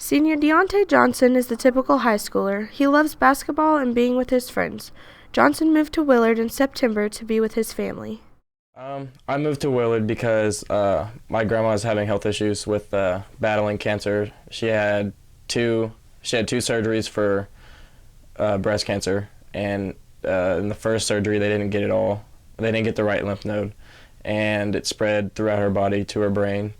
Senior Deontay Johnson is the typical high schooler. He loves basketball and being with his friends. Johnson moved to Willard in September to be with his family. I moved to Willard because my grandma was having health issues with battling cancer. She had two surgeries for breast cancer, and in the first surgery they didn't get it all. They didn't get the right lymph node, and it spread throughout her body to her brain.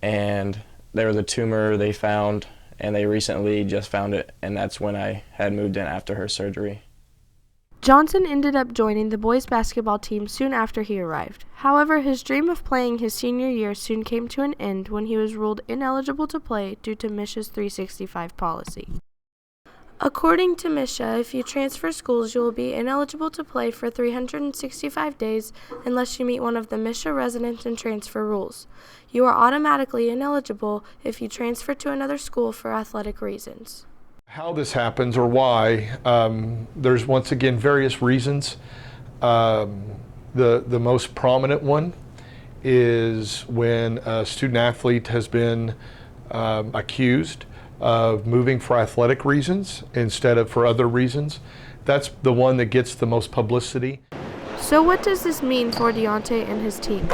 And there was a tumor they found, and they recently just found it, and that's when I had moved in after her surgery. Johnson ended up joining the boys' basketball team soon after he arrived. However, his dream of playing his senior year soon came to an end when he was ruled ineligible to play due to MSHA's 365 policy. According to MSHA, if you transfer schools, you will be ineligible to play for 365 days unless you meet one of the MSHA residence and transfer rules. You are automatically ineligible if you transfer to another school for athletic reasons. How this happens or why, there's once again various reasons. The most prominent one is when a student athlete has been accused of moving for athletic reasons instead of for other reasons. That's the one that gets the most publicity. So what does this mean for Deontay and his team?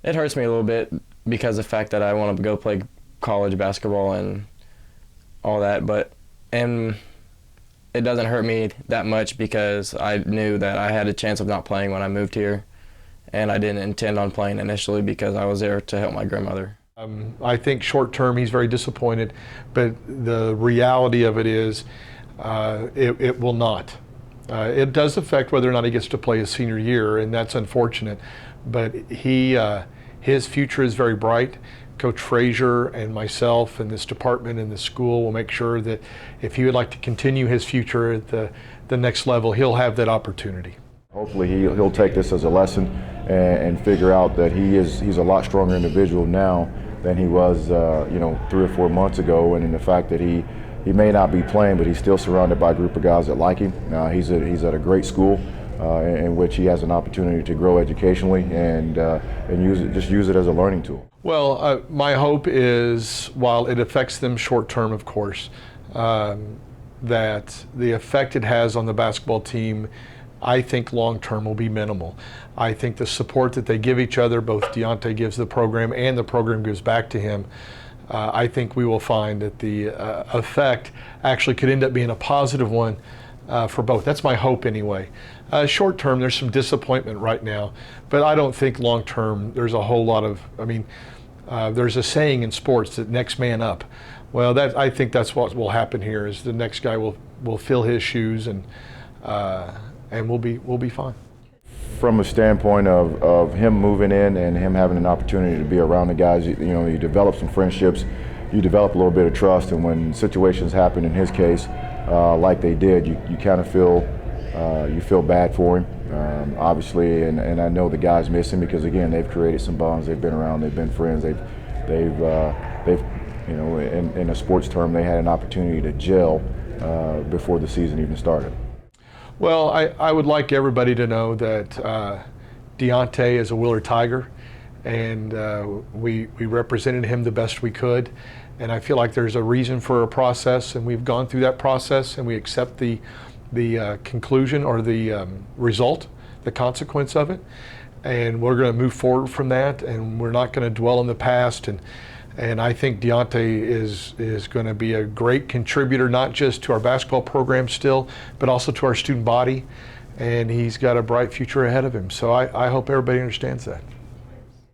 It hurts me a little bit because of the fact that I want to go play college basketball and all that, and it doesn't hurt me that much because I knew that I had a chance of not playing when I moved here, and I didn't intend on playing initially because I was there to help my grandmother. I think short term he's very disappointed, but the reality of it is it will not. It does affect whether or not he gets to play his senior year, and that's unfortunate, but his future is very bright. Coach Frazier and myself and this department and the school will make sure that if he would like to continue his future at the next level, he'll have that opportunity. Hopefully he'll take this as a lesson and figure out that he's a lot stronger individual now than he was 3 or 4 months ago, and in the fact that he may not be playing, but he's still surrounded by a group of guys that like him. He's at a great school in which he has an opportunity to grow educationally and use it as a learning tool. Well, my hope is, while it affects them short term, of course, that the effect it has on the basketball team, I think long term will be minimal. I think the support that they give each other, both Deontay gives the program and the program gives back to him, I think we will find that the effect actually could end up being a positive one for both. That's my hope anyway. Short term, there's some disappointment right now, but I don't think long term there's a whole lot of, there's a saying in sports that next man up. Well, I think that's what will happen here, is the next guy will fill his shoes and we'll be fine. From a standpoint of him moving in and him having an opportunity to be around the guys, you develop some friendships, you develop a little bit of trust, and when situations happen in his case, like they did, you kind of feel bad for him, obviously, and I know the guys miss him because, again, they've created some bonds, they've been around, they've been friends, they've in a sports term, they had an opportunity to gel before the season even started. Well, I would like everybody to know that Deontay is a Willard Tiger, and we represented him the best we could, and I feel like there's a reason for a process, and we've gone through that process, and we accept the conclusion or the result, the consequence of it, and we're going to move forward from that, and we're not going to dwell in the past, and I think Deontay is going to be a great contributor, not just to our basketball program still, but also to our student body, and he's got a bright future ahead of him. So I hope everybody understands that.